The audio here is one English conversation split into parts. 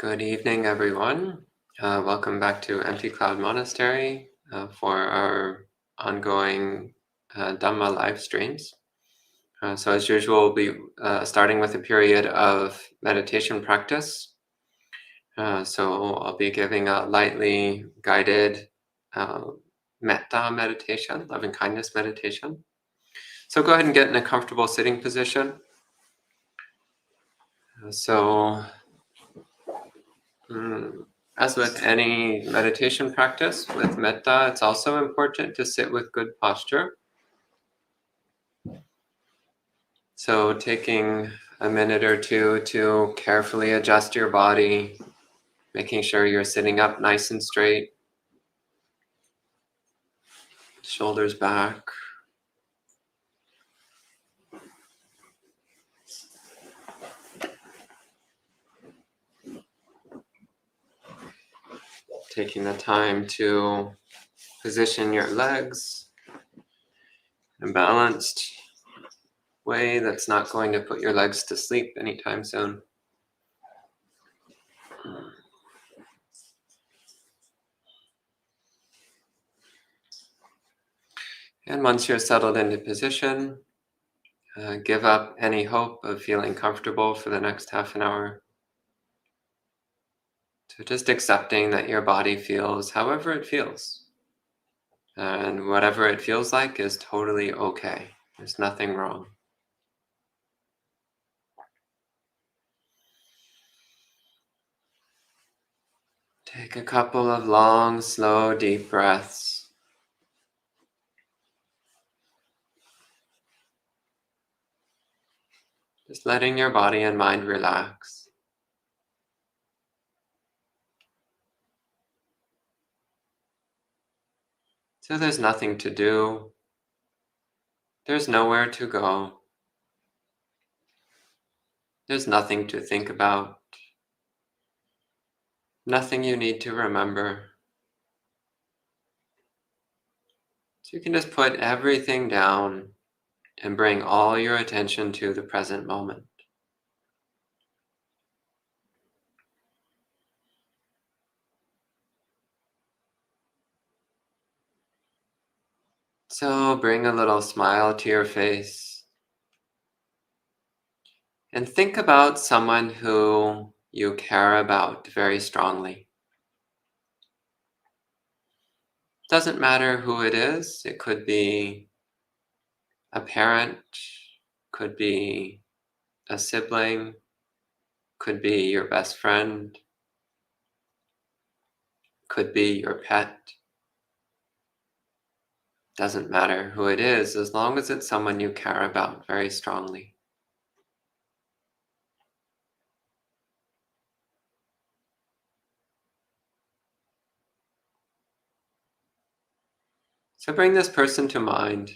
Good evening, everyone. Welcome back to Empty Cloud Monastery for our ongoing Dhamma live streams. So as usual, we'll be starting with a period of meditation practice. So I'll be giving a lightly guided Metta meditation, loving kindness meditation. So go ahead and get in a comfortable sitting position. As with any meditation practice, with metta, it's also important to sit with good posture. So taking a minute or two to carefully adjust your body, making sure you're sitting up nice and straight, shoulders back. Taking the time to position your legs in a balanced way that's not going to put your legs to sleep anytime soon. And once you're settled into position, give up any hope of feeling comfortable for the next half an hour. So just accepting that your body feels however it feels. And whatever it feels like is totally okay. There's nothing wrong. Take a couple of long, slow, deep breaths. Just letting your body and mind relax. So there's nothing to do. There's nowhere to go. There's nothing to think about. Nothing you need to remember. So you can just put everything down and bring all your attention to the present moment. So bring a little smile to your face and think about someone who you care about very strongly. Doesn't matter who it is. It could be a parent, could be a sibling, could be your best friend, could be your pet. Doesn't matter who it is, as long as it's someone you care about very strongly. So bring this person to mind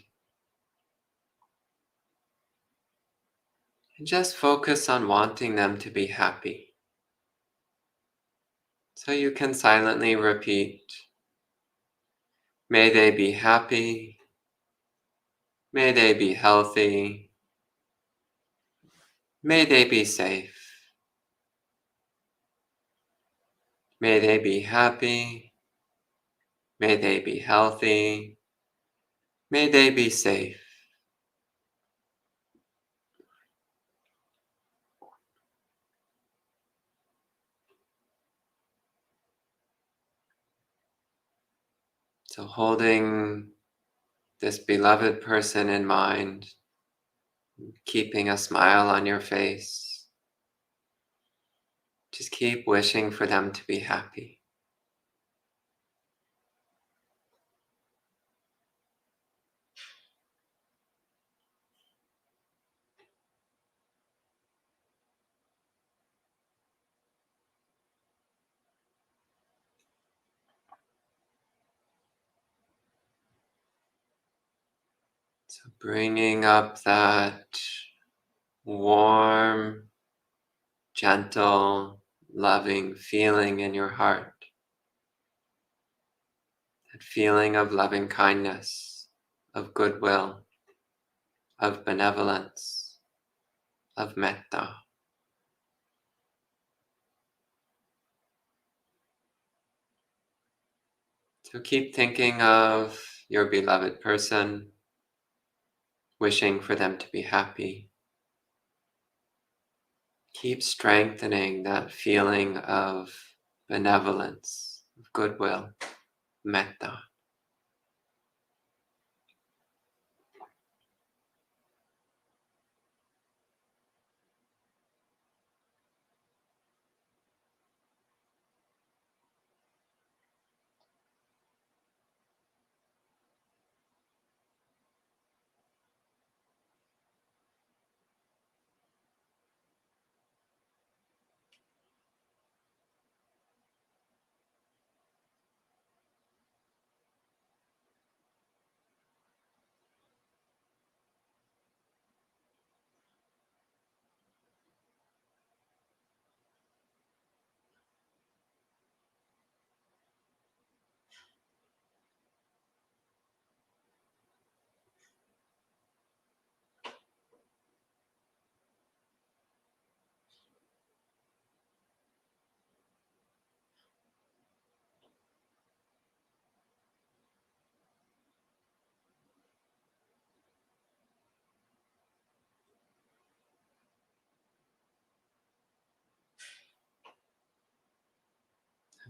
and just focus on wanting them to be happy. So you can silently repeat, may they be happy, may they be healthy, may they be safe, may they be happy, may they be healthy, may they be safe. So holding this beloved person in mind, keeping a smile on your face, just keep wishing for them to be happy. So bringing up that warm, gentle, loving feeling in your heart. That feeling of loving kindness, of goodwill, of benevolence, of metta. So keep thinking of your beloved person, wishing for them to be happy. Keep strengthening that feeling of benevolence, of goodwill, metta.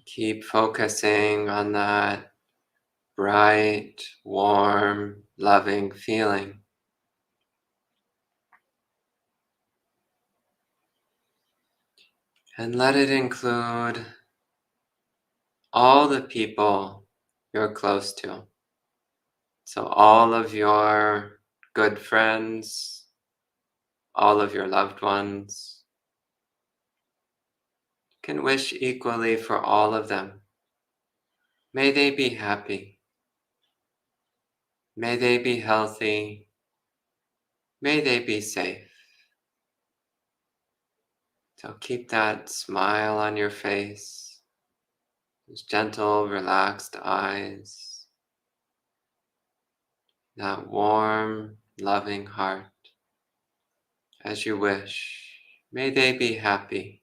Keep focusing on that bright, warm, loving feeling. And let it include all the people you're close to. So all of your good friends, all of your loved ones. You can wish equally for all of them. May they be happy. May they be healthy. May they be safe. So keep that smile on your face, those gentle, relaxed eyes, that warm, loving heart. As you wish, may they be happy.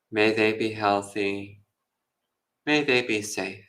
May they be healthy. May they be safe.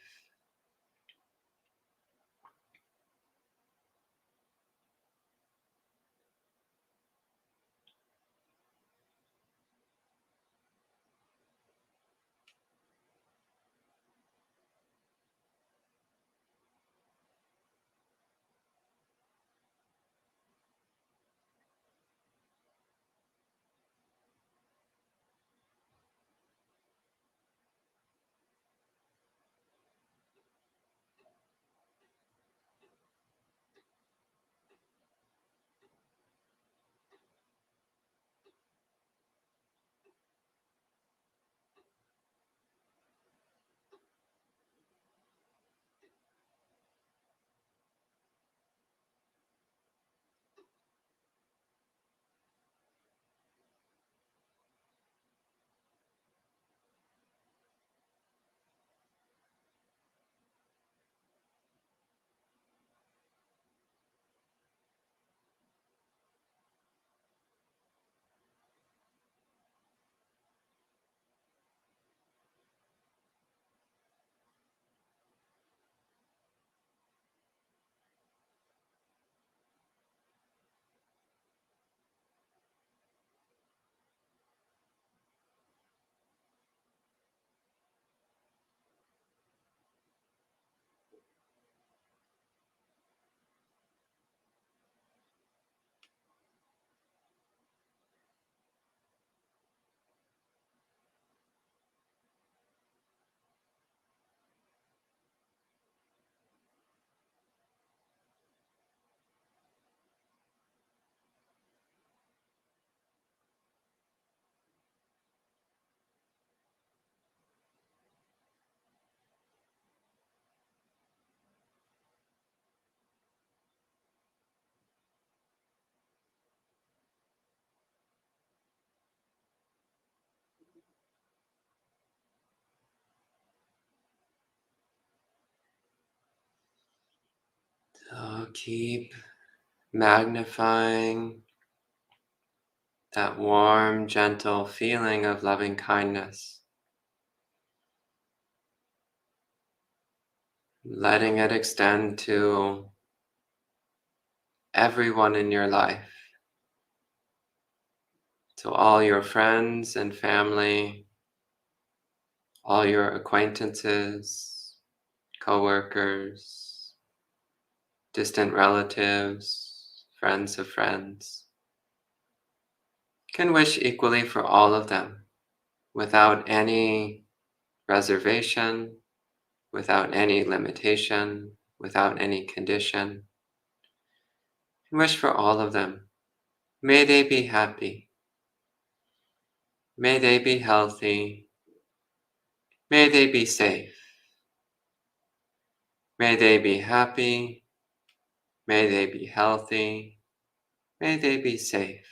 So keep magnifying that warm, gentle feeling of loving kindness. letting it extend to everyone in your life, to all your friends and family, all your acquaintances, coworkers, distant relatives, friends of friends. You can wish equally for all of them without any reservation, without any limitation, without any condition. You can wish for all of them. May they be happy. May they be healthy. May they be safe. May they be happy. May they be healthy. May they be safe.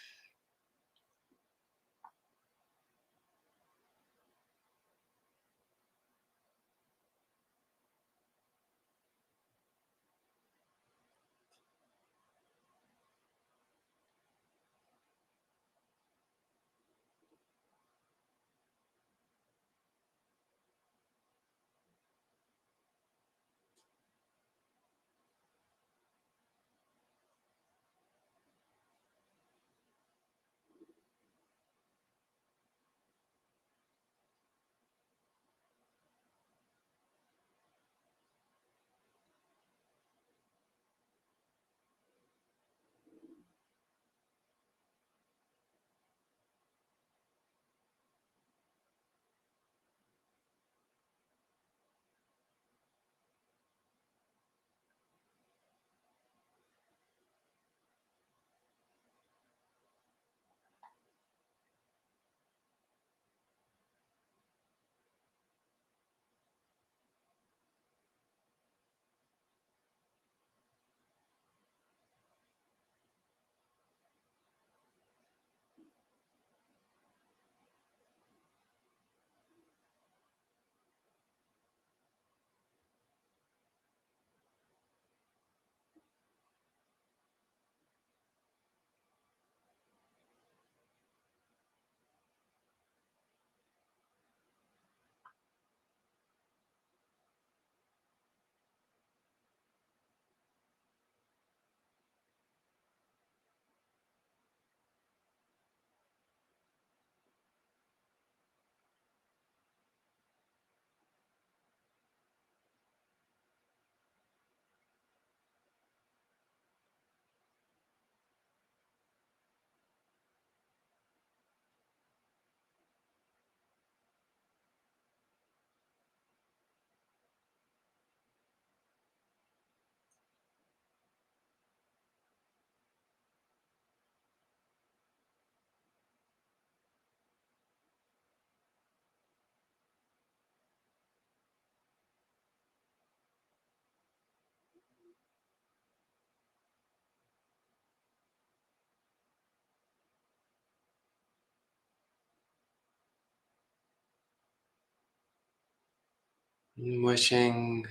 Wishing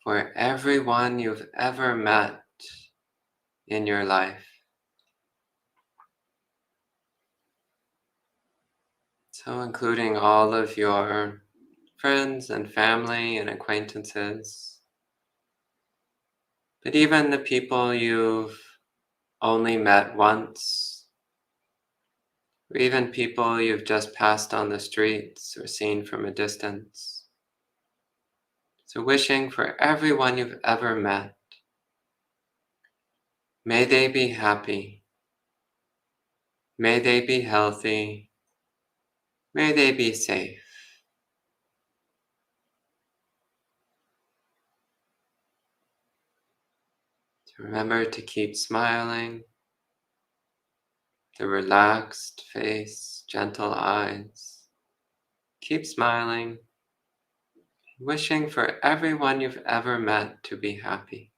for everyone you've ever met in your life. So including all of your friends and family and acquaintances, but even the people you've only met once, or even people you've just passed on the streets or seen from a distance. So wishing for everyone you've ever met, may they be happy, may they be healthy, may they be safe. So remember to keep smiling, the relaxed face, gentle eyes. Keep smiling, wishing for everyone you've ever met to be happy.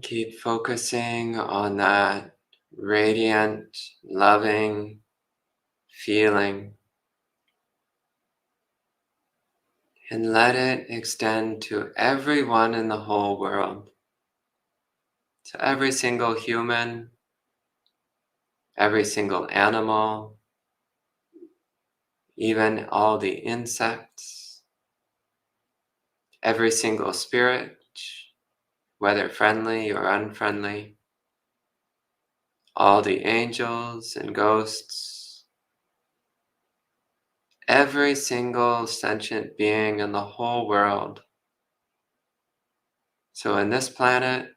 Keep focusing on that radiant, loving feeling, and let it extend to everyone in the whole world, to every single human, every single animal, even all the insects, every single spirit, whether friendly or unfriendly, all the angels and ghosts, every single sentient being in the whole world. So in this planet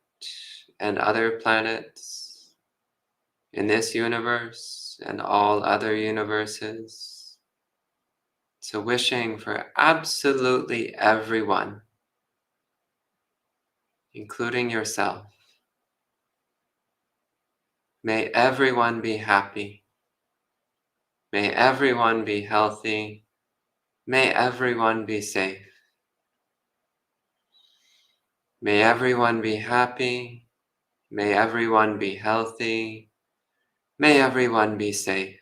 and other planets, in this universe and all other universes, so wishing for absolutely everyone, including yourself. May everyone be happy. May everyone be healthy. May everyone be safe. May everyone be happy. May everyone be healthy. May everyone be safe.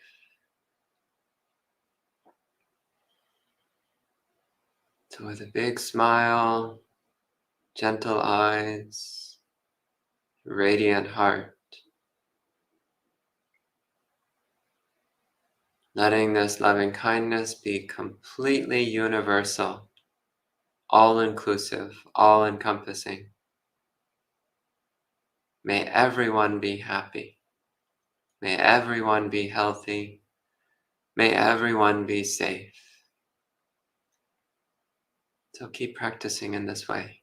So with a big smile, gentle eyes, radiant heart, letting this loving kindness be completely universal, all-inclusive, all-encompassing. May everyone be happy. May everyone be healthy. May everyone be safe. So keep practicing in this way.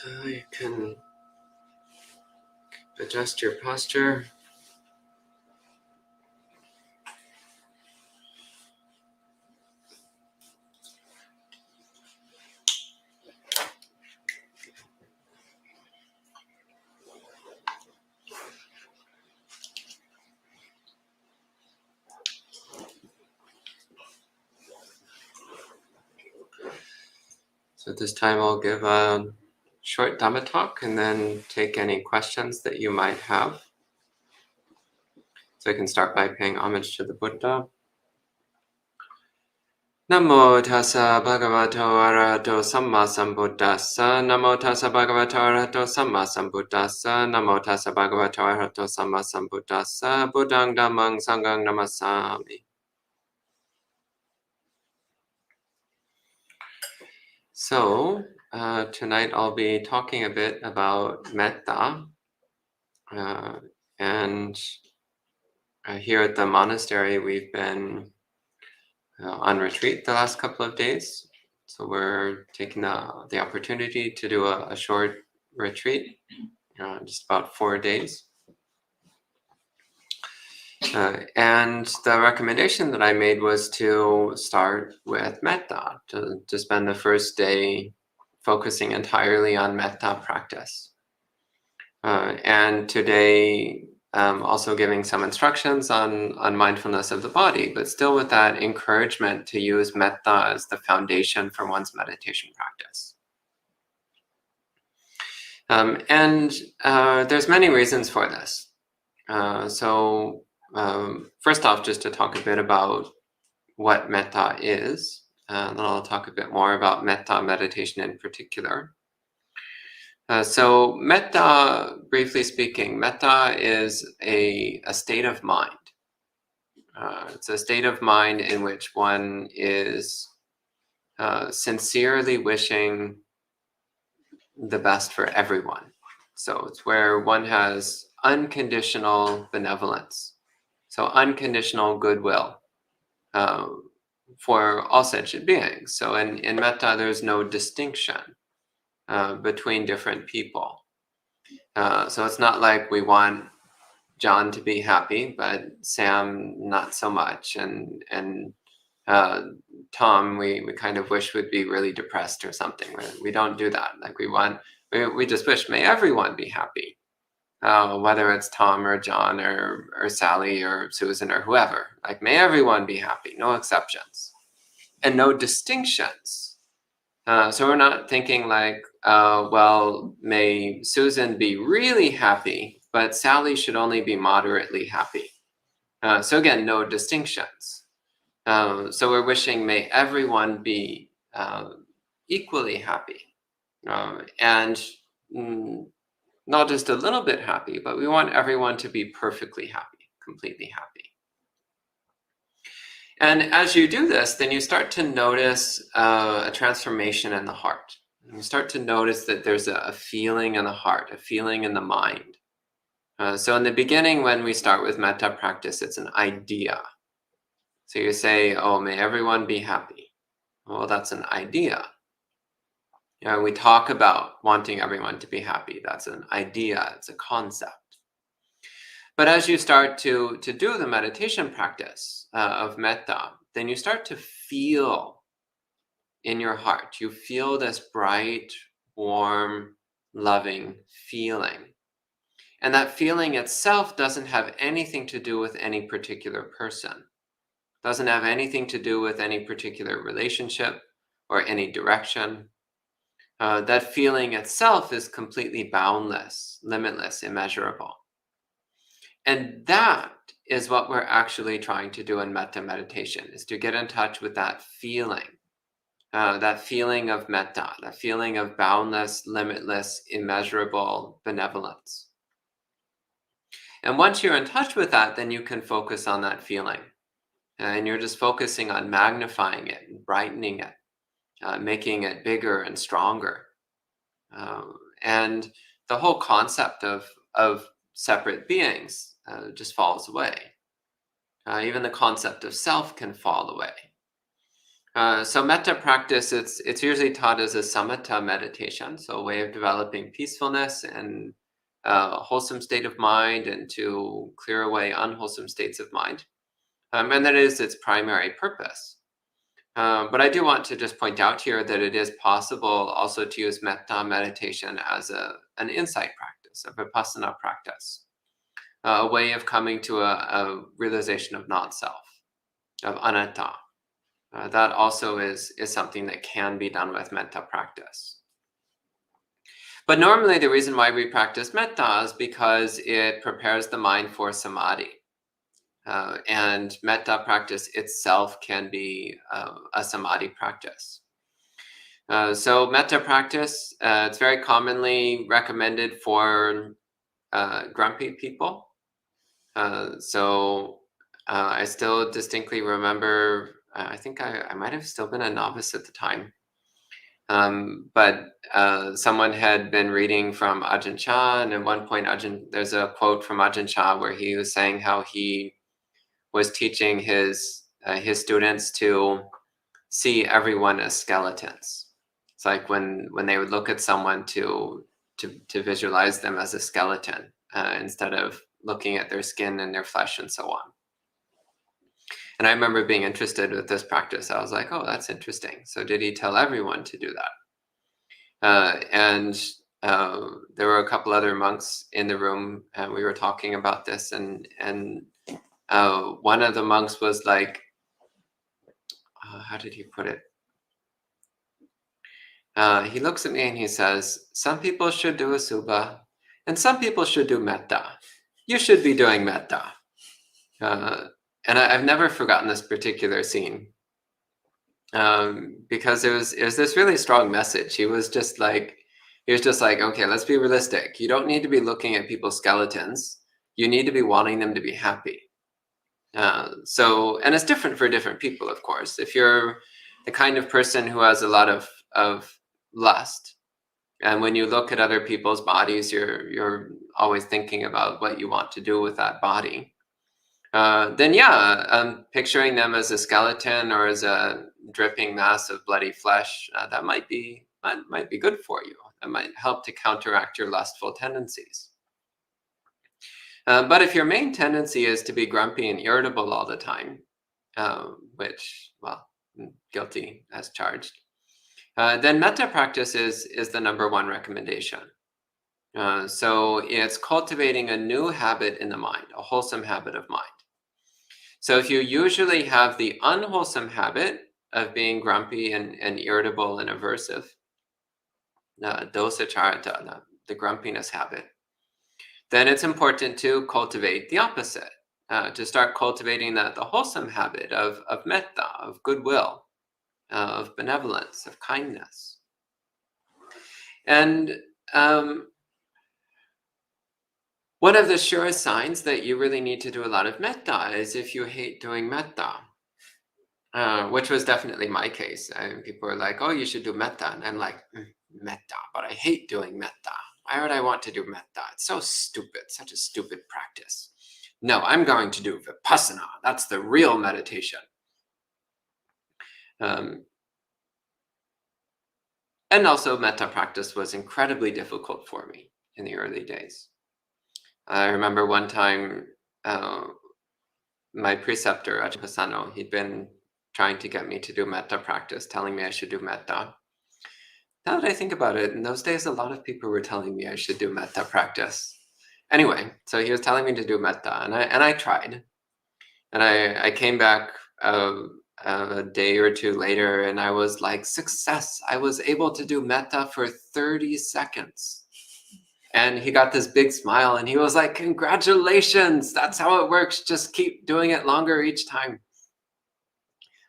So you can adjust your posture. So at this time, I'll give a short Dhamma talk and then take any questions that you might have. So I can start by paying homage to the Buddha. Namo tassa bhagavato arahato samma sambuddhassa. Namo tassa bhagavato arahato samma sambuddhassa. Namo tassa bhagavato arahato samma sambuddhassa. Buddhang dhammang sanghang namasami. So tonight I'll be talking a bit about metta. And here at the monastery, we've been on retreat the last couple of days. So we're taking the opportunity to do a short retreat, just about 4 days. And the recommendation that I made was to start with metta, to spend the first day focusing entirely on metta practice. And today, also giving some instructions on mindfulness of the body, but still with that encouragement to use metta as the foundation for one's meditation practice. And there's many reasons for this. So first off, just to talk a bit about what metta is, then I'll talk a bit more about metta meditation in particular. So metta, briefly speaking, metta is a state of mind. It's a state of mind in which one is sincerely wishing the best for everyone. So it's where one has unconditional benevolence, so unconditional goodwill for all sentient beings. So in metta, there's no distinction between different people. So it's not like we want John to be happy, but Sam not so much, and Tom we kind of wish would be really depressed or something. We don't do that. Like we just wish may everyone be happy, whether it's Tom or John or Sally or Susan or whoever. Like may everyone be happy, no exceptions, and no distinctions. So we're not thinking like, well, may Susan be really happy, but Sally should only be moderately happy. So again, no distinctions. So we're wishing may everyone be equally happy. And not just a little bit happy, but we want everyone to be perfectly happy, completely happy. And as you do this, then you start to notice a transformation in the heart. You start to notice that there's a feeling in the heart, a feeling in the mind. So in the beginning, when we start with metta practice, it's an idea. So you say, oh, may everyone be happy. Well, that's an idea. We talk about wanting everyone to be happy. That's an idea, it's a concept. But as you start to do the meditation practice of metta, then you start to feel in your heart. You feel this bright, warm, loving feeling. And that feeling itself doesn't have anything to do with any particular person. Doesn't have anything to do with any particular relationship or any direction. That feeling itself is completely boundless, limitless, immeasurable. And that is what we're actually trying to do in metta meditation, is to get in touch with that feeling of metta, that feeling of boundless, limitless, immeasurable benevolence. And once you're in touch with that, then you can focus on that feeling. And you're just focusing on magnifying it, and brightening it, making it bigger and stronger. And the whole concept of separate beings just falls away. Even the concept of self can fall away. So metta practice, it's usually taught as a samatha meditation, so a way of developing peacefulness and a wholesome state of mind, and to clear away unwholesome states of mind. And that is its primary purpose. But I do want to just point out here that it is possible also to use metta meditation as an insight practice, a vipassana practice, a way of coming to a realization of not-self, of anatta. That also is something that can be done with metta practice. But normally the reason why we practice metta is because it prepares the mind for samadhi. And metta practice itself can be a samadhi practice. So metta practice, it's very commonly recommended for grumpy people. So I still distinctly remember, I think I might have still been a novice at the time. But someone had been reading from Ajahn Chah, and at one point there's a quote from Ajahn Chah where he was saying how he was teaching his students to see everyone as skeletons. It's like when they would look at someone to visualize them as a skeleton instead of looking at their skin and their flesh and so on. And I remember being interested with this practice. I was like, oh, that's interesting. So did he tell everyone to do that? And there were a couple other monks in the room, and we were talking about this, and one of the monks was like, how did he put it? He looks at me and he says, some people should do asubha, and some people should do metta. You should be doing metta. And I've never forgotten this particular scene, because it was this really strong message. He was just like, okay, let's be realistic. You don't need to be looking at people's skeletons. You need to be wanting them to be happy. And it's different for different people, of course. If you're the kind of person who has a lot of lust, and when you look at other people's bodies, you're always thinking about what you want to do with that body, then yeah, picturing them as a skeleton or as a dripping mass of bloody flesh, that might be good for you. That might help to counteract your lustful tendencies. But if your main tendency is to be grumpy and irritable all the time, which, well, guilty as charged, then metta practice is the number one recommendation. So it's cultivating a new habit in the mind, a wholesome habit of mind. So if you usually have the unwholesome habit of being grumpy and irritable and aversive, dosa charita, the grumpiness habit, then it's important to cultivate the opposite, to start cultivating the wholesome habit of metta, of goodwill, of benevolence, of kindness. And one of the surest signs that you really need to do a lot of metta is if you hate doing metta, which was definitely my case. And people were like, oh, you should do metta. And I'm like, metta, but I hate doing metta. Why would I want to do metta? It's so stupid, such a stupid practice. No, I'm going to do vipassana. That's the real meditation. And also metta practice was incredibly difficult for me in the early days. I remember one time my preceptor, Ajahn Pasano, he'd been trying to get me to do metta practice, telling me I should do metta. Now that I think about it, in those days, a lot of people were telling me I should do metta practice. Anyway, so he was telling me to do metta, and I tried. And I came back a day or two later, and I was like, success! I was able to do metta for 30 seconds. And he got this big smile, and he was like, congratulations! That's how it works. Just keep doing it longer each time.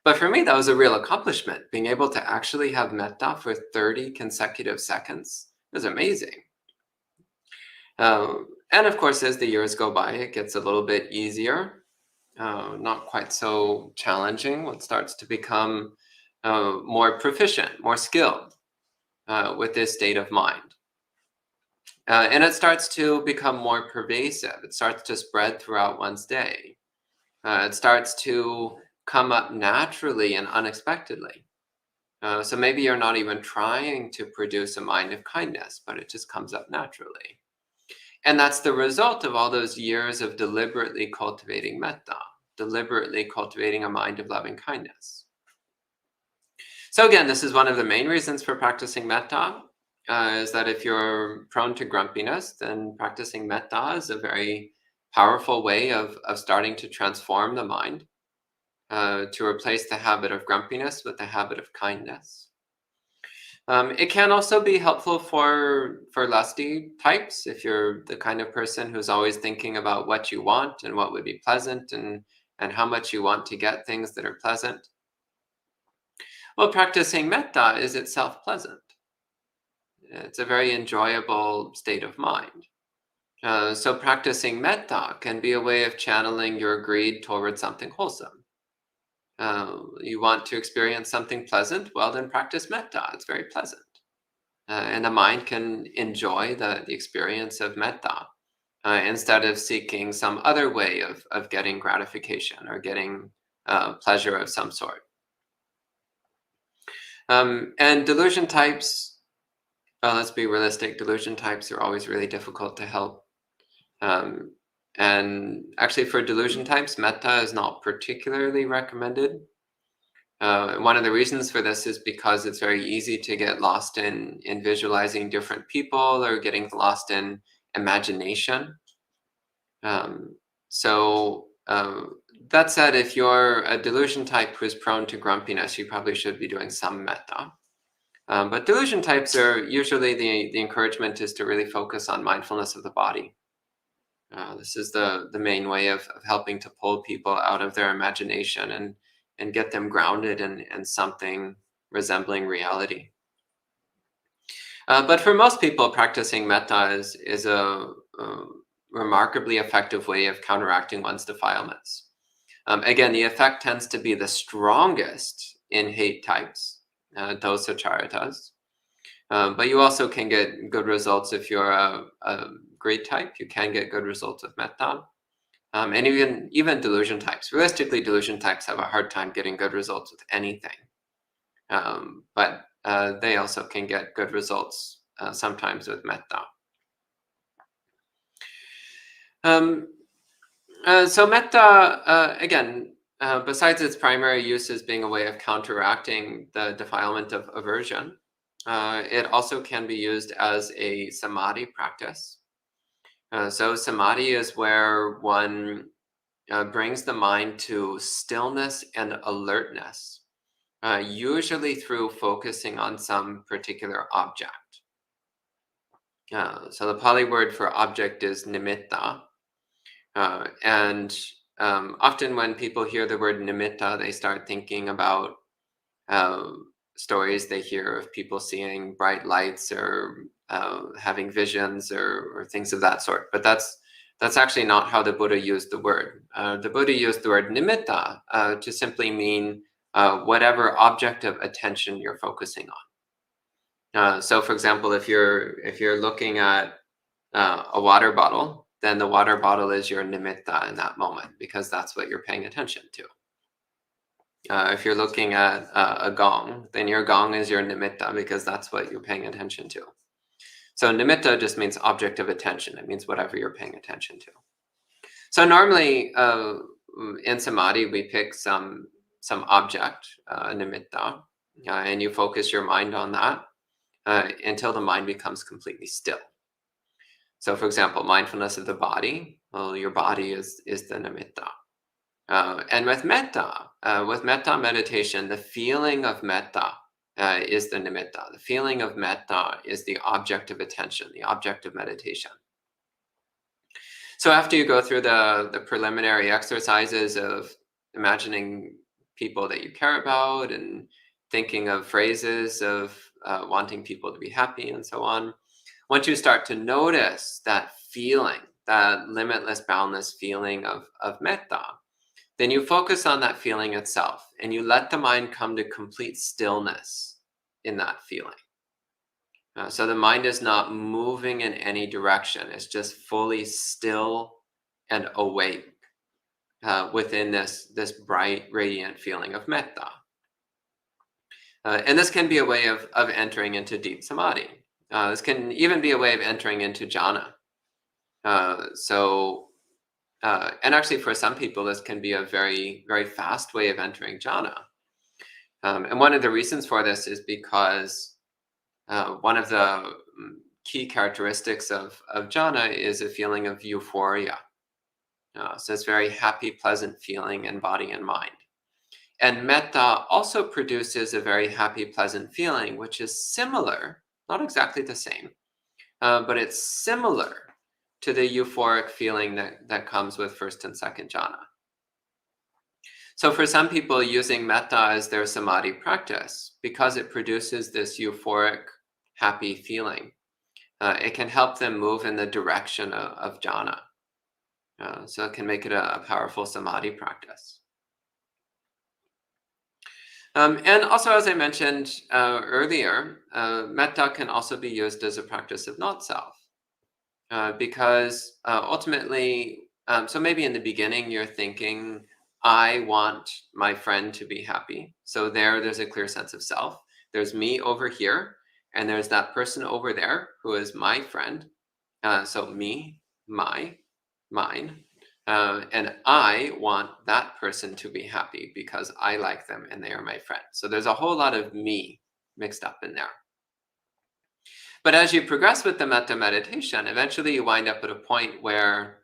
But for me, that was a real accomplishment. Being able to actually have metta for 30 consecutive seconds is amazing. And of course, as the years go by, it gets a little bit easier, not quite so challenging. It starts to become more proficient, more skilled with this state of mind. And it starts to become more pervasive. It starts to spread throughout one's day. It starts to come up naturally and unexpectedly. So maybe you're not even trying to produce a mind of kindness, but it just comes up naturally. And that's the result of all those years of deliberately cultivating metta, deliberately cultivating a mind of loving kindness. So again, this is one of the main reasons for practicing metta, is that if you're prone to grumpiness, then practicing metta is a very powerful way of starting to transform the mind, to replace the habit of grumpiness with the habit of kindness. It can also be helpful for lusty types, if you're the kind of person who's always thinking about what you want and what would be pleasant, and how much you want to get things that are pleasant. Well, practicing metta is itself pleasant. It's a very enjoyable state of mind. So practicing metta can be a way of channeling your greed towards something wholesome. You want to experience something pleasant? Well, then practice metta. It's very pleasant. And the mind can enjoy the experience of metta, instead of seeking some other way of getting gratification or getting pleasure of some sort. And delusion types, let's be realistic, delusion types are always really difficult to help. And actually for delusion types, metta is not particularly recommended. One of the reasons for this is because it's very easy to get lost in visualizing different people, or getting lost in imagination. So that said, if you're a delusion type who's prone to grumpiness, you probably should be doing some metta. But delusion types are usually the encouragement is to really focus on mindfulness of the body. This is the main way of helping to pull people out of their imagination and get them grounded in something resembling reality. But for most people, practicing metta is a remarkably effective way of counteracting one's defilements. Again, the effect tends to be the strongest in hate types, dosa charitas. But you also can get good results if you're a greed type. You can get good results with metta. And even delusion types. Realistically, delusion types have a hard time getting good results with anything. But they also can get good results sometimes with metta. So metta, again, besides its primary use as being a way of counteracting the defilement of aversion, it also can be used as a samadhi practice. So samadhi is where one brings the mind to stillness and alertness, usually through focusing on some particular object. So the Pali word for object is nimitta. And often when people hear the word nimitta, they start thinking about stories they hear of people seeing bright lights, or having visions, or things of that sort. But that's actually not how the Buddha used the word. The Buddha used the word nimitta to simply mean whatever object of attention you're focusing on. So, for example, if you're looking at a water bottle, then the water bottle is your nimitta in that moment, because that's what you're paying attention to. If you're looking at a gong, then your gong is your nimitta, because that's what you're paying attention to. So nimitta just means object of attention. It means whatever you're paying attention to. So normally in samadhi, we pick some object, nimitta, and you focus your mind on that until the mind becomes completely still. So for example, mindfulness of the body, well, your body is the nimitta. And with metta meditation, the feeling of metta is the nimitta. The feeling of metta is the object of attention, the object of meditation. So after you go through the preliminary exercises of imagining people that you care about, and thinking of phrases of wanting people to be happy and so on, once you start to notice that feeling, that limitless, boundless feeling of metta, then you focus on that feeling itself, and you let the mind come to complete stillness in that feeling. So the mind is not moving in any direction. It's just fully still and awake. within this bright, radiant feeling of metta. And this can be a way of entering into deep samadhi. This can even be a way of entering into jhana. And actually for some people, this can be a very, very fast way of entering jhana. And one of the reasons for this is because one of the key characteristics of jhana is a feeling of euphoria. So it's very happy, pleasant feeling in body and mind. And metta also produces a very happy, pleasant feeling, which is similar, not exactly the same, but it's similar to the euphoric feeling that comes with first and second jhana. So for some people, using metta as their samadhi practice, because it produces this euphoric, happy feeling, it can help them move in the direction of jhana. So it can make it a powerful samadhi practice. And also, as I mentioned earlier, metta can also be used as a practice of not self. Because ultimately, so maybe in the beginning you're thinking, I want my friend to be happy. So there's a clear sense of self. There's me over here, and there's that person over there who is my friend. So me, mine. And I want that person to be happy because I like them and they are my friend. So there's a whole lot of me mixed up in there. But as you progress with the metta meditation, eventually you wind up at a point where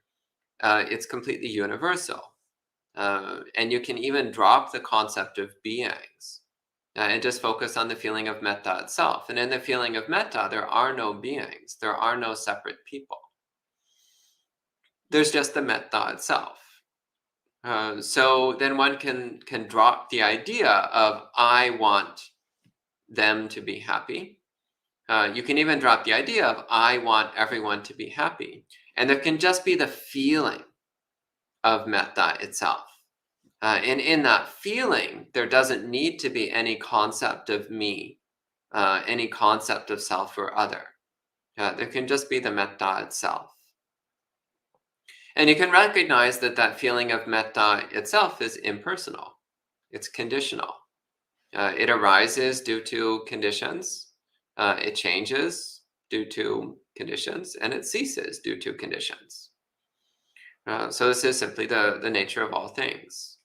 it's completely universal. And you can even drop the concept of beings and just focus on the feeling of metta itself. And in the feeling of metta, there are no beings. There are no separate people. There's just the metta itself. So then one can drop the idea of I want them to be happy. You can even drop the idea of I want everyone to be happy. And there can just be the feeling of metta itself. And in that feeling, there doesn't need to be any concept of me, any concept of self or other. There can just be the metta itself. And you can recognize that feeling of metta itself is impersonal. It's conditional. It arises due to conditions. It changes due to conditions, and it ceases due to conditions. So this is simply the nature of all things.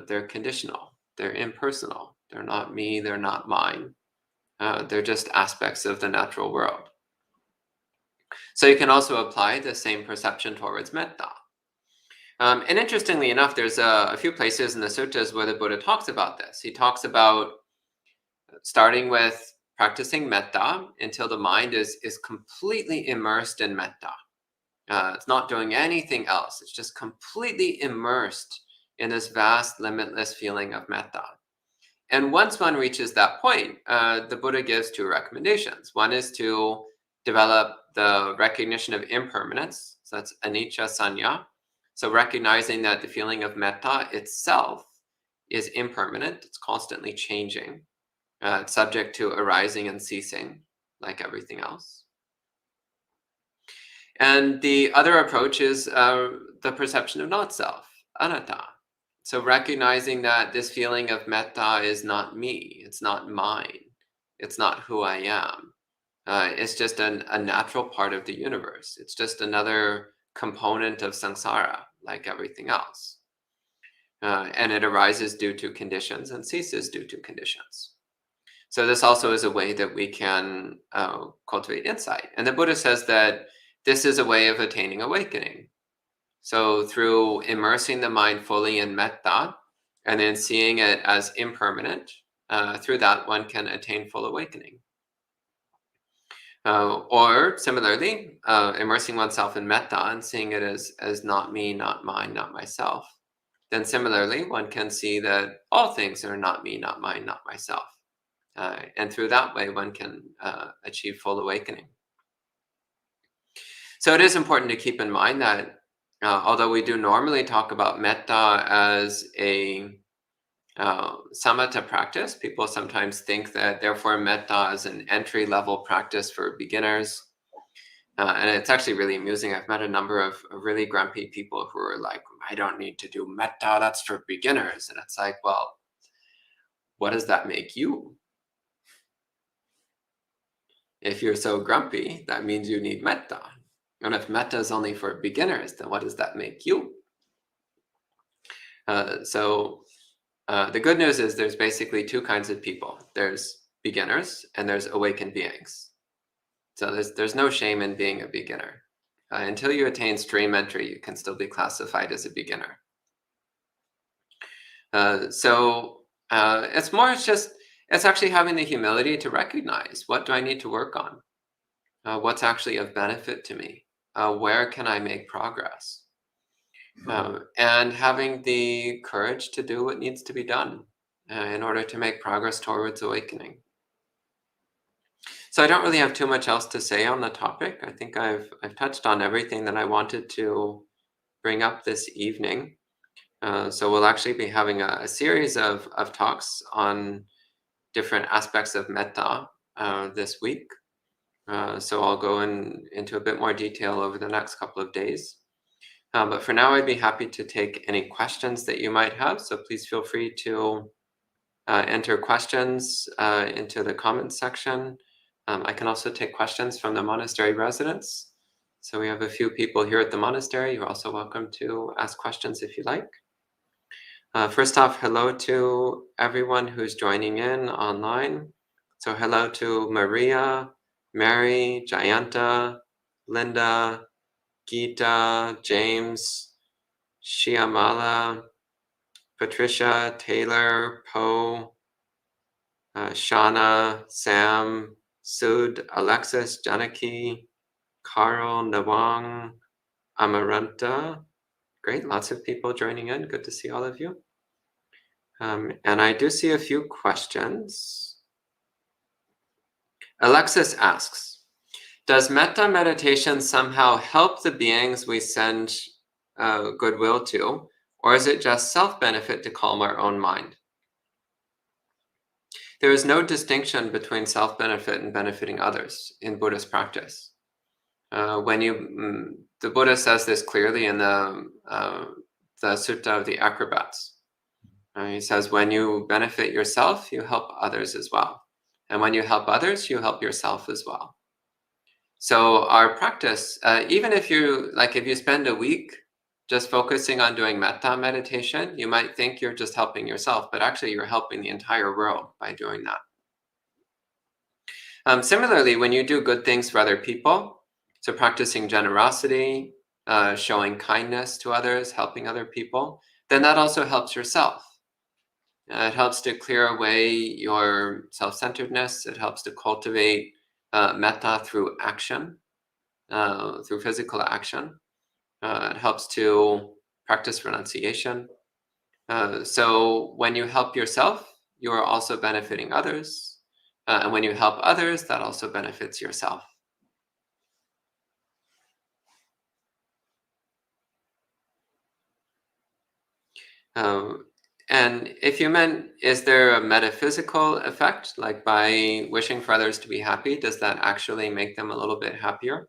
They're conditional. They're impersonal. They're not me. They're not mine. They're just aspects of the natural world. So you can also apply the same perception towards metta. And interestingly enough, there's a few places in the suttas where the Buddha talks about this. He talks about starting with practicing metta until the mind is completely immersed in metta. It's not doing anything else. It's just completely immersed in this vast, limitless feeling of metta. And once one reaches that point, the Buddha gives two recommendations. One is to develop the recognition of impermanence. So that's anicca sanya. So recognizing that the feeling of metta itself is impermanent. It's constantly changing. It's subject to arising and ceasing, like everything else. And the other approach is the perception of not self, anatta. So recognizing that this feeling of metta is not me, it's not mine, it's not who I am. It's just a natural part of the universe. It's just another component of samsara, like everything else. And it arises due to conditions and ceases due to conditions. So this also is a way that we can cultivate insight. And the Buddha says that this is a way of attaining awakening. So through immersing the mind fully in metta and then seeing it as impermanent, through that one can attain full awakening. Or similarly, immersing oneself in metta and seeing it as not me, not mine, not myself. Then similarly, one can see that all things are not me, not mine, not myself. And through that way, one can achieve full awakening. So it is important to keep in mind that although we do normally talk about metta as a samatha practice, people sometimes think that therefore metta is an entry-level practice for beginners. And it's actually really amusing. I've met a number of really grumpy people who are like, I don't need to do metta, that's for beginners. And it's like, well, what does that make you? If you're so grumpy, that means you need metta. And if metta is only for beginners, then what does that make you? So the good news is there's basically two kinds of people. There's beginners and there's awakened beings. So there's no shame in being a beginner. Until you attain stream entry, you can still be classified as a beginner. It's actually having the humility to recognize, what do I need to work on? What's actually of benefit to me? Where can I make progress? And having the courage to do what needs to be done in order to make progress towards awakening. So I don't really have too much else to say on the topic. I think I've touched on everything that I wanted to bring up this evening. So we'll actually be having a series of talks on different aspects of metta this week. So I'll go into a bit more detail over the next couple of days. But for now, I'd be happy to take any questions that you might have. So please feel free to enter questions into the comments section. I can also take questions from the monastery residents. So we have a few people here at the monastery. You're also welcome to ask questions if you like. First off, hello to everyone who's joining in online. So hello to Maria, Mary, Jayanta, Linda, Gita, James, Shyamala, Patricia, Taylor, Poe, Shauna, Sam, Sud, Alexis, Janaki, Carl, Nawang, Amaranta. Great, lots of people joining in. Good to see all of you. And I do see a few questions. Alexis asks, does metta meditation somehow help the beings we send goodwill to, or is it just self-benefit to calm our own mind? There is no distinction between self-benefit and benefiting others in Buddhist practice. The Buddha says this clearly in the Sutta of the Acrobats. He says, when you benefit yourself, you help others as well. And when you help others, you help yourself as well. So our practice, even if you spend a week just focusing on doing metta meditation, you might think you're just helping yourself, but actually you're helping the entire world by doing that. Similarly, when you do good things for other people, so practicing generosity, showing kindness to others, helping other people, then that also helps yourself. It helps to clear away your self-centeredness. It helps to cultivate metta through action, through physical action. It helps to practice renunciation. So when you help yourself, you are also benefiting others. And when you help others, that also benefits yourself. And if you meant, is there a metaphysical effect, like by wishing for others to be happy, does that actually make them a little bit happier?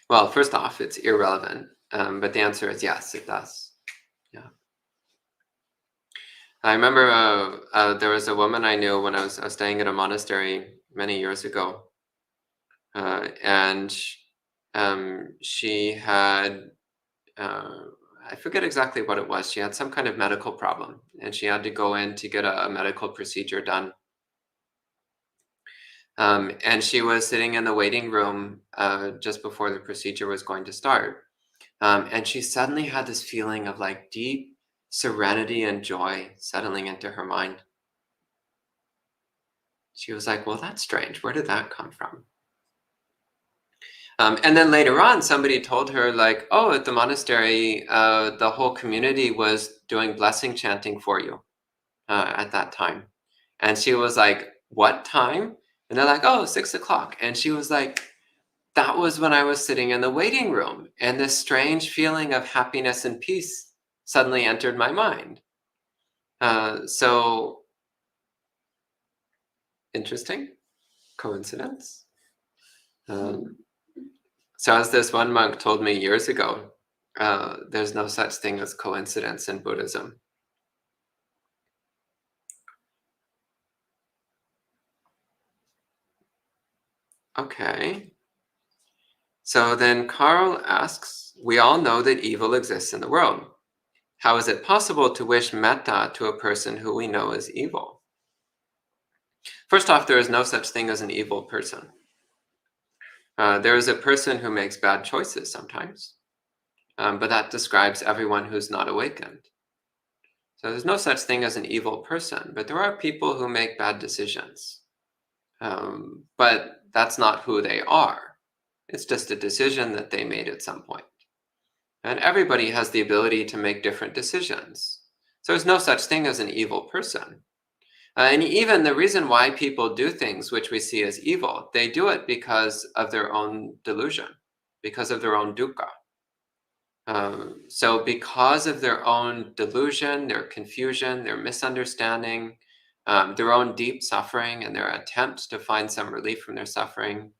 Well, first off, it's irrelevant, but the answer is yes, it does. Yeah. I remember there was a woman I knew when I was staying at a monastery many years ago, and she had, I forget exactly what it was. She had some kind of medical problem, and she had to go in to get a medical procedure done. And she was sitting in the waiting room just before the procedure was going to start. And she suddenly had this feeling of like deep serenity and joy settling into her mind. She was like, well, that's strange. Where did that come from? And then later on, somebody told her like, oh, at the monastery, the whole community was doing blessing chanting for you at that time. And she was like, what time? And they're like, oh, 6 o'clock. And she was like, that was when I was sitting in the waiting room. And this strange feeling of happiness and peace suddenly entered my mind. So interesting. Coincidence? So as this one monk told me years ago, there's no such thing as coincidence in Buddhism. Okay. So then Carl asks, we all know that evil exists in the world. How is it possible to wish metta to a person who we know is evil? First off, there is no such thing as an evil person. There is a person who makes bad choices sometimes, but that describes everyone who's not awakened. So there's no such thing as an evil person, but there are people who make bad decisions. But that's not who they are. It's just a decision that they made at some point. And everybody has the ability to make different decisions. So there's no such thing as an evil person. And even the reason why people do things which we see as evil, they do it because of their own delusion, because of their own dukkha. So because of their own delusion, their confusion, their misunderstanding, their own deep suffering and their attempt to find some relief from their suffering,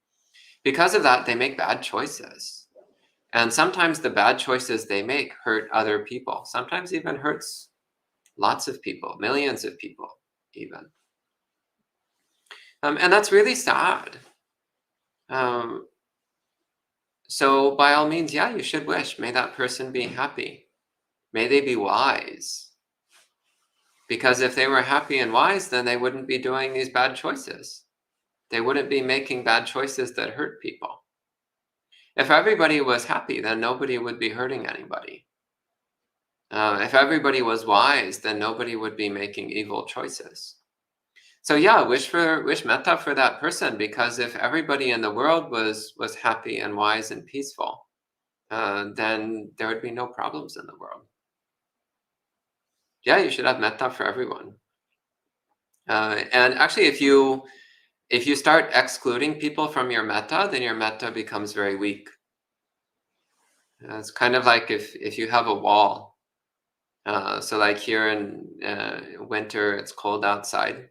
because of that, they make bad choices. And sometimes the bad choices they make hurt other people, sometimes even hurts lots of people, millions of people even. And that's really sad. So by all means, yeah, you should wish, may that person be happy. May they be wise. Because if they were happy and wise, then they wouldn't be doing these bad choices. They wouldn't be making bad choices that hurt people. If everybody was happy, then nobody would be hurting anybody. If everybody was wise, then nobody would be making evil choices. So yeah, wish metta for that person, because if everybody in the world was happy and wise and peaceful, then there would be no problems in the world. Yeah, you should have metta for everyone. And actually, if you start excluding people from your metta, then your metta becomes very weak. It's kind of like if you have a wall. So like here in winter, it's cold outside.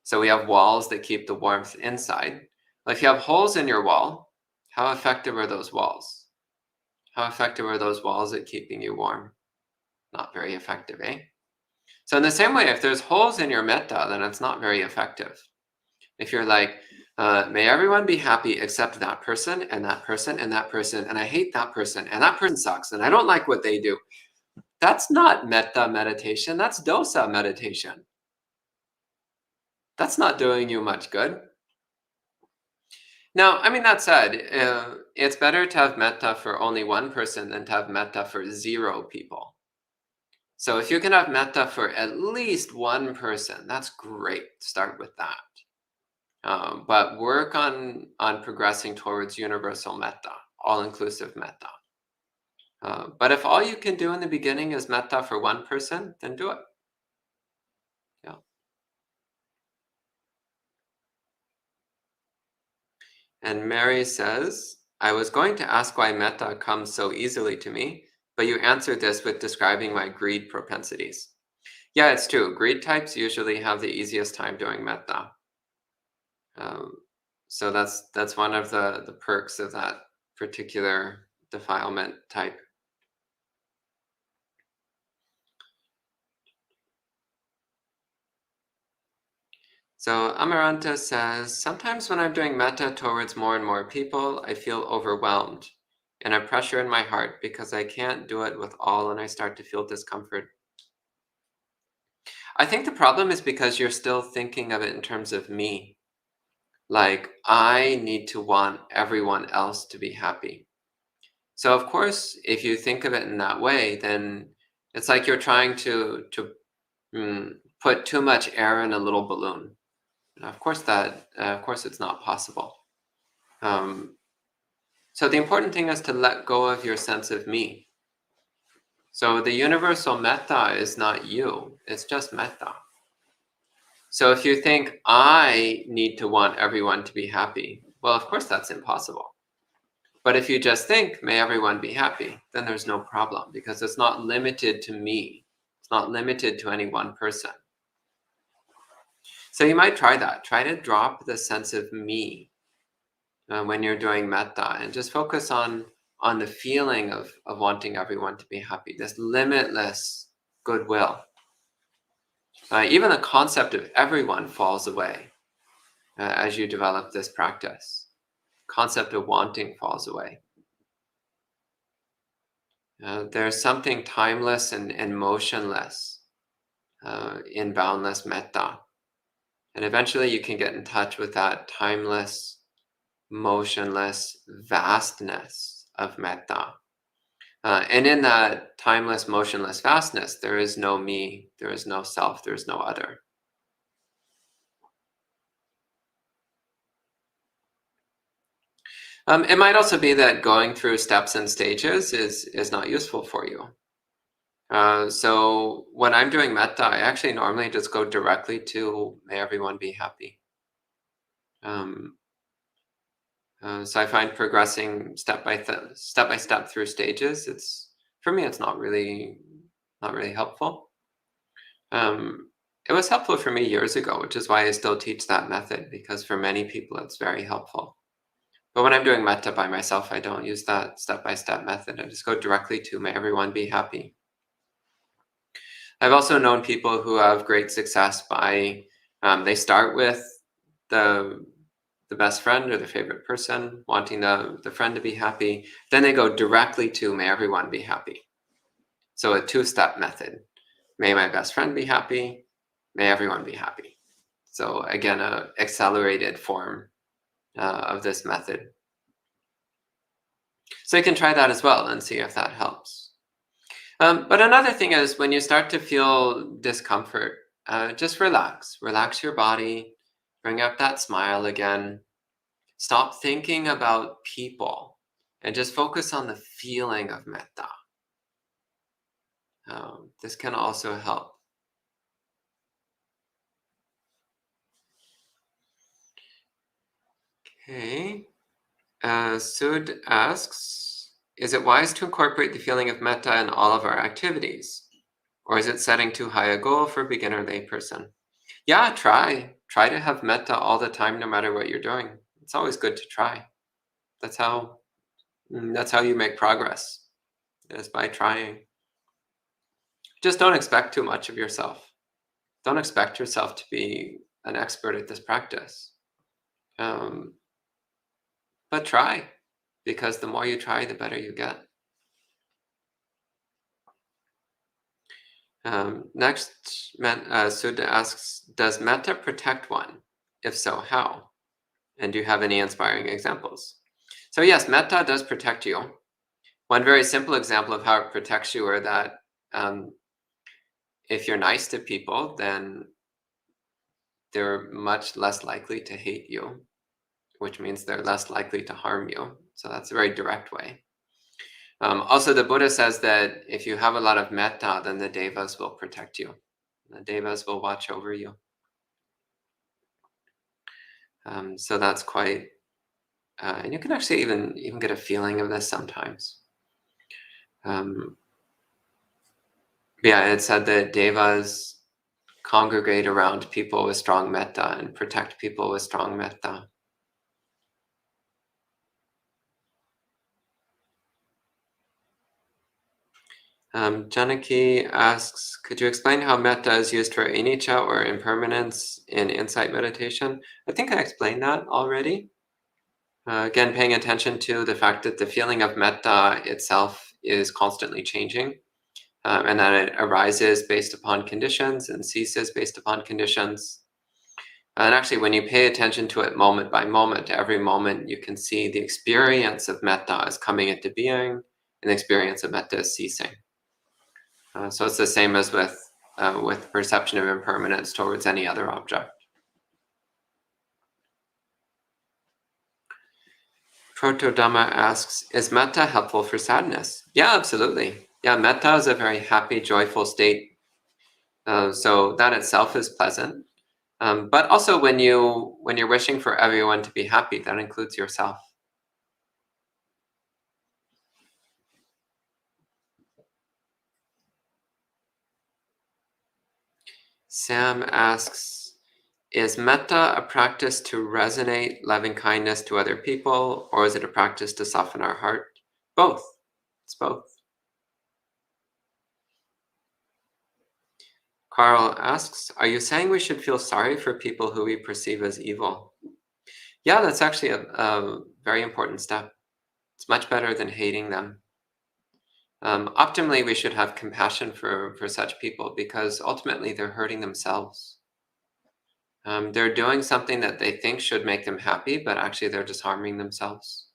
So we have walls that keep the warmth inside. Well, if you have holes in your wall, how effective are those walls? How effective are those walls at keeping you warm? Not very effective, eh? So in the same way, if there's holes in your metta, then it's not very effective. If you're like, may everyone be happy except that person and that person and that person, and I hate that person and that person sucks and I don't like what they do. That's not metta meditation, that's dosa meditation. That's not doing you much good. Now, I mean, that said, it's better to have metta for only one person than to have metta for 0 people. So if you can have metta for at least one person, that's great. Start with that. But work on progressing towards universal metta, all-inclusive metta. But if all you can do in the beginning is metta for one person, then do it. Yeah. And Mary says, I was going to ask why metta comes so easily to me, but you answered this with describing my greed propensities. Yeah, it's true. Greed types usually have the easiest time doing metta. So that's one of the perks of that particular defilement type. So Amaranta says, sometimes when I'm doing metta towards more and more people, I feel overwhelmed and a pressure in my heart because I can't do it with all and I start to feel discomfort. I think the problem is because you're still thinking of it in terms of me. Like, I need to want everyone else to be happy. So of course, if you think of it in that way, then it's like you're trying to put too much air in a little balloon. Of course it's not possible. So the important thing is to let go of your sense of me. So the universal metta is not you, it's just metta. So if you think, I need to want everyone to be happy, well, of course that's impossible. But if you just think, may everyone be happy, then there's no problem, because it's not limited to me. It's not limited to any one person. So you might try that. Try to drop the sense of me when you're doing metta, and just focus on the feeling of wanting everyone to be happy, this limitless goodwill. Even the concept of everyone falls away as you develop this practice. Concept of wanting falls away. There's something timeless and motionless in boundless metta. And eventually you can get in touch with that timeless, motionless vastness of metta. And in that timeless, motionless vastness, there is no me, there is no self, there is no other. It might also be that going through steps and stages is not useful for you. So when I'm doing metta, I actually normally just go directly to may everyone be happy. So I find progressing step by step through stages, for me, it's not really helpful. It was helpful for me years ago, which is why I still teach that method, because for many people it's very helpful. But when I'm doing metta by myself, I don't use that step-by-step method. I just go directly to may everyone be happy. I've also known people who have great success by, they start with the best friend or the favorite person, wanting the friend to be happy. Then they go directly to may everyone be happy. So a two-step method. May my best friend be happy, may everyone be happy. So again, an accelerated form of this method. So you can try that as well and see if that helps. But another thing is, when you start to feel discomfort, just relax. Relax your body, bring up that smile again. Stop thinking about people and just focus on the feeling of metta. This can also help. Okay. Sud asks, is it wise to incorporate the feeling of metta in all of our activities? Or is it setting too high a goal for a beginner layperson? Yeah, try. Try to have metta all the time, no matter what you're doing. It's always good to try. That's how you make progress, is by trying. Just don't expect too much of yourself. Don't expect yourself to be an expert at this practice. But try, because the more you try, the better you get. Next, Sudha asks, does metta protect one? If so, how? And do you have any inspiring examples? So yes, metta does protect you. One very simple example of how it protects you are that if you're nice to people, then they're much less likely to hate you, which means they're less likely to harm you. So that's a very direct way. Also, the Buddha says that if you have a lot of metta, then the devas will protect you. The devas will watch over you. So that's quite, and you can actually even get a feeling of this sometimes. Yeah, it said that devas congregate around people with strong metta and protect people with strong metta. Janaki asks, could you explain how metta is used for anicca or impermanence in insight meditation? I think I explained that already. Again, paying attention to the fact that the feeling of metta itself is constantly changing, and that it arises based upon conditions and ceases based upon conditions. And actually, when you pay attention to it moment by moment, every moment you can see the experience of metta as coming into being, and the experience of metta as ceasing. So it's the same as with perception of impermanence towards any other object. Proto Dhamma asks, is metta helpful for sadness? Yeah, absolutely. Yeah, metta is a very happy, joyful state. So that itself is pleasant. But also when you're wishing for everyone to be happy, that includes yourself. Sam asks, Is metta a practice to resonate loving kindness to other people, or is it a practice to soften our heart? Both. It's both. Carl asks, are you saying we should feel sorry for people who we perceive as evil? Yeah, that's actually a very important step. It's much better than hating them. Optimally, we should have compassion for such people because ultimately they're hurting themselves. They're doing something that they think should make them happy, but actually they're just harming themselves.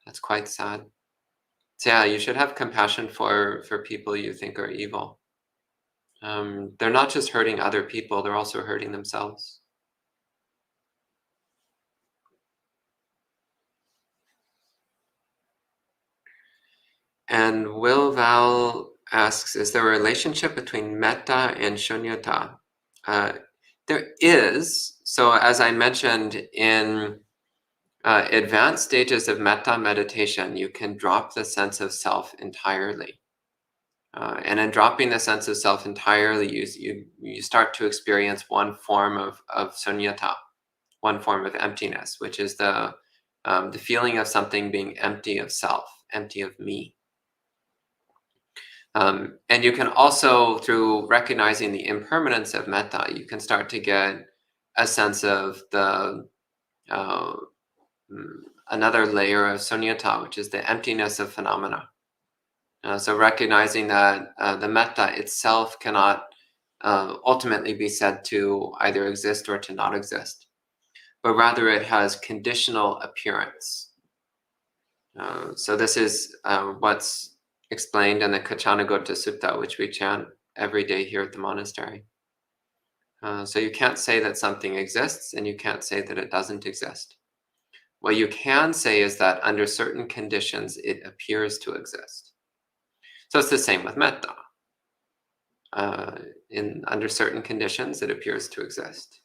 That's quite sad. So yeah, you should have compassion for people you think are evil. They're not just hurting other people, they're also hurting themselves. And Will Val asks, is there a relationship between metta and shunyata? There is. So as I mentioned, in advanced stages of metta meditation, you can drop the sense of self entirely. And in dropping the sense of self entirely, you start to experience one form of sunyata, one form of emptiness, which is the feeling of something being empty of self, empty of me. And you can also, through recognizing the impermanence of metta, you can start to get a sense of the another layer of sunyata, which is the emptiness of phenomena. So recognizing that the metta itself cannot ultimately be said to either exist or to not exist, but rather it has conditional appearance. So this is what's explained in the Kachanagota Sutta, which we chant every day here at the monastery. So you can't say that something exists and you can't say that it doesn't exist. What you can say is that under certain conditions, it appears to exist. So it's the same with metta. Under certain conditions, it appears to exist.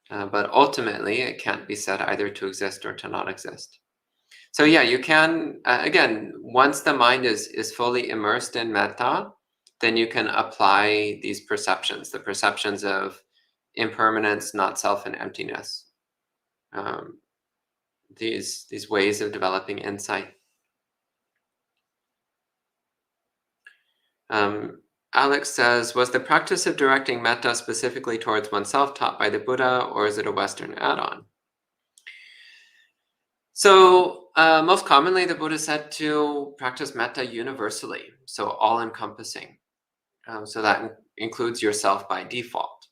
But ultimately, it can't be said either to exist or to not exist. So yeah, you can, again, once the mind is fully immersed in metta, then you can apply these perceptions, the perceptions of impermanence, not self, and emptiness. These ways of developing insight. Alex says, was the practice of directing metta specifically towards oneself taught by the Buddha, or is it a Western add-on? So most commonly, the Buddha said to practice metta universally, so all-encompassing. So that includes yourself by default.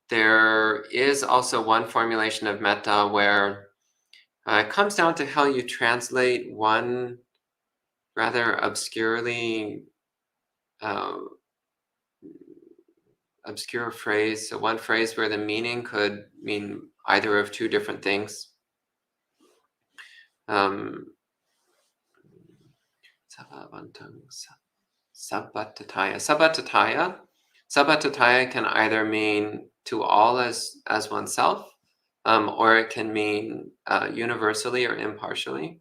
There is also one formulation of metta where it comes down to how you translate one rather obscurely obscure phrase. So one phrase where the meaning could mean either of two different things. Sabbatataya. Sabbatataya can either mean to all as oneself, or it can mean universally or impartially.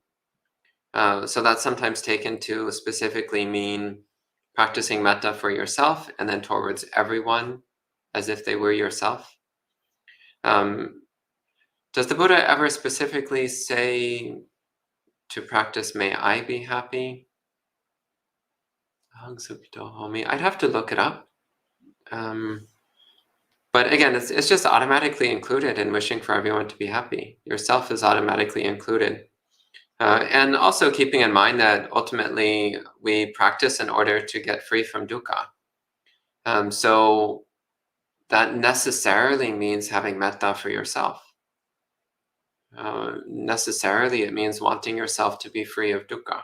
So that's sometimes taken to specifically mean practicing metta for yourself and then towards everyone as if they were yourself. Does the Buddha ever specifically say to practice may I be happy? I'd have to look it up. But again, it's just automatically included in wishing for everyone to be happy. Yourself is automatically included. And also keeping in mind that ultimately we practice in order to get free from dukkha. So that necessarily means having metta for yourself. Necessarily, it means wanting yourself to be free of dukkha.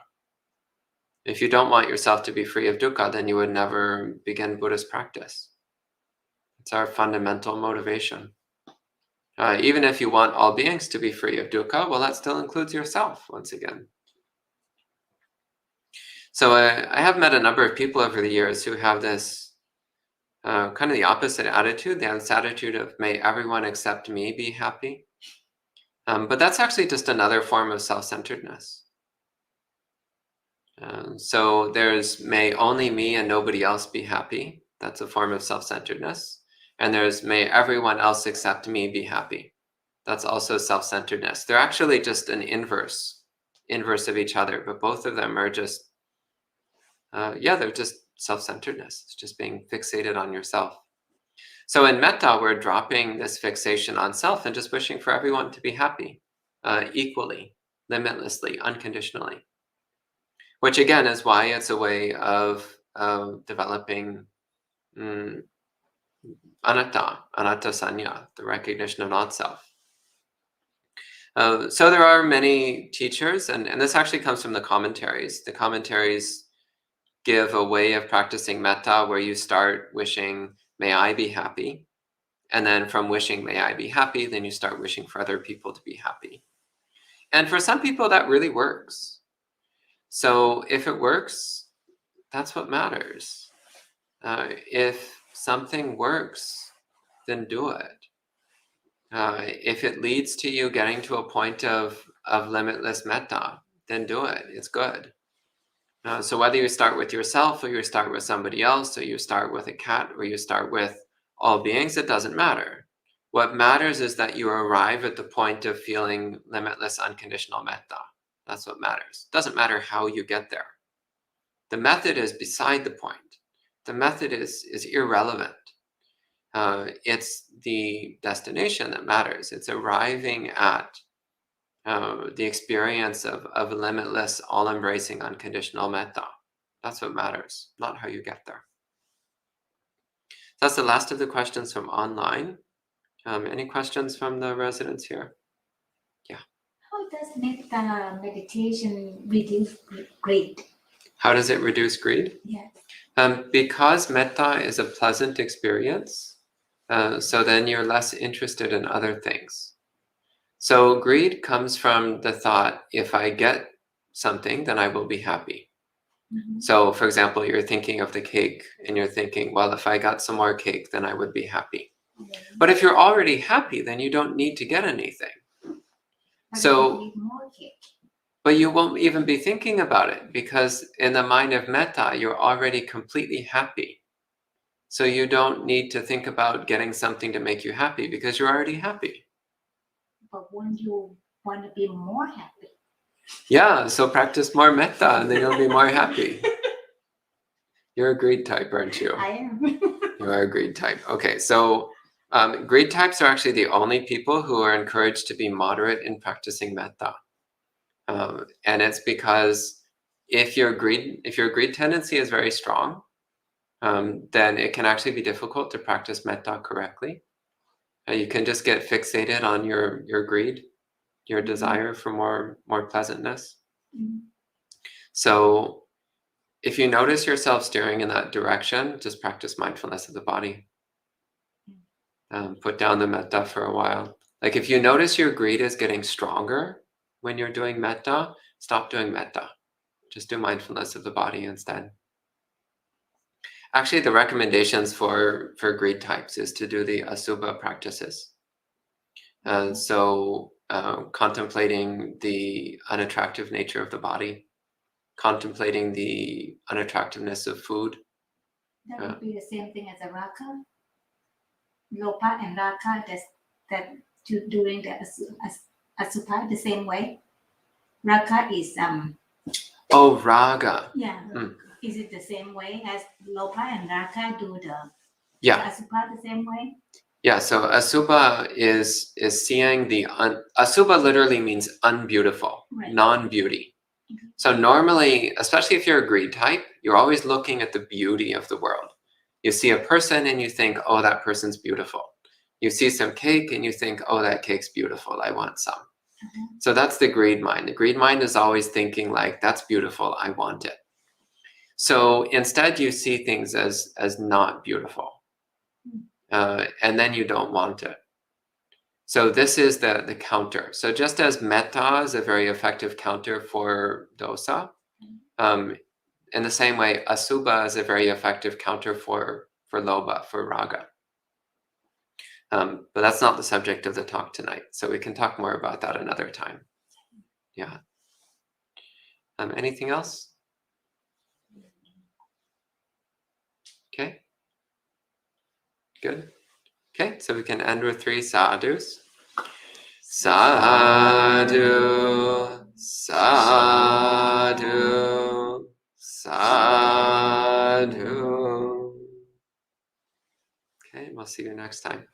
If you don't want yourself to be free of dukkha, then you would never begin Buddhist practice. It's our fundamental motivation. Even if you want all beings to be free of dukkha, well, that still includes yourself, once again. So I have met a number of people over the years who have this kind of the opposite attitude. They have this attitude of, may everyone except me be happy. But that's actually just another form of self-centeredness. So there's, may only me and nobody else be happy. That's a form of self-centeredness. And there's may everyone else except me be happy. That's also self-centeredness. They're actually just an inverse of each other, but both of them are just, they're just self-centeredness. It's just being fixated on yourself. So in metta, we're dropping this fixation on self and just wishing for everyone to be happy, equally, limitlessly, unconditionally. Which again is why it's a way of developing anatta sanya, the recognition of not-self. So there are many teachers, and this actually comes from the commentaries. The commentaries give a way of practicing metta where you start wishing, may I be happy. And then from wishing, may I be happy, then you start wishing for other people to be happy. And for some people, that really works. So if it works, that's what matters. If something works, then do it. If it leads to you getting to a point of limitless metta, then do it. It's good. So whether you start with yourself or you start with somebody else or you start with a cat or you start with all beings, it doesn't matter. What matters is that you arrive at the point of feeling limitless unconditional metta. That's what matters. It doesn't matter how you get there. The method is beside the point. The method is irrelevant. It's the destination that matters. It's arriving at the experience of limitless, all-embracing, unconditional metta. That's what matters, not how you get there. That's the last of the questions from online. Any questions from the residents here? Yeah. How does metta meditation reduce greed? How does it reduce greed? Yes. Because metta is a pleasant experience, so then you're less interested in other things. So greed comes from the thought, if I get something, then I will be happy. Mm-hmm. So for example, you're thinking of the cake and you're thinking, well, if I got some more cake, then I would be happy. Mm-hmm. But if you're already happy, then you don't need to get anything. So, more cake. But you won't even be thinking about it because in the mind of metta, you're already completely happy. So you don't need to think about getting something to make you happy because you're already happy. But when you want to be more happy. Yeah, so practice more metta and then you'll be more happy. You're a greed type, aren't you? I am. You are a greed type. Okay, so greed types are actually the only people who are encouraged to be moderate in practicing metta. And it's because if your greed tendency is very strong, then it can actually be difficult to practice metta correctly. You can just get fixated on your greed, your desire for more pleasantness. Mm-hmm. So if you notice yourself steering in that direction, just practice mindfulness of the body. Put down the metta for a while. Like if you notice your greed is getting stronger when you're doing metta, stop doing metta. Just do mindfulness of the body instead. Actually, the recommendations for greed types is to do the asubha practices. So contemplating the unattractive nature of the body, contemplating the unattractiveness of food. That would be the same thing as a raga. Lopa and raga, that doing the asubha the same way. Raga is Oh, raga. Yeah. Is it the same way as Lopa and Raga do the asubha the same way? Yeah, so asubha is seeing the asubha literally means unbeautiful, right. Non-beauty. Mm-hmm. So normally, especially if you're a greed type, you're always looking at the beauty of the world. You see a person and you think, oh, that person's beautiful. You see some cake and you think, oh, that cake's beautiful, I want some. Mm-hmm. So that's the greed mind. The greed mind is always thinking like, that's beautiful, I want it. So instead you see things as not beautiful. And then you don't want it. So this is the counter. So just as metta is a very effective counter for dosa, in the same way, asubha is a very effective counter for lobha, for raga. But that's not the subject of the talk tonight. So we can talk more about that another time. Yeah. Anything else? Okay. Good. Okay, so we can end with 3 sadhus. Sadhu, sadhu, sadhu. Okay, we'll see you next time.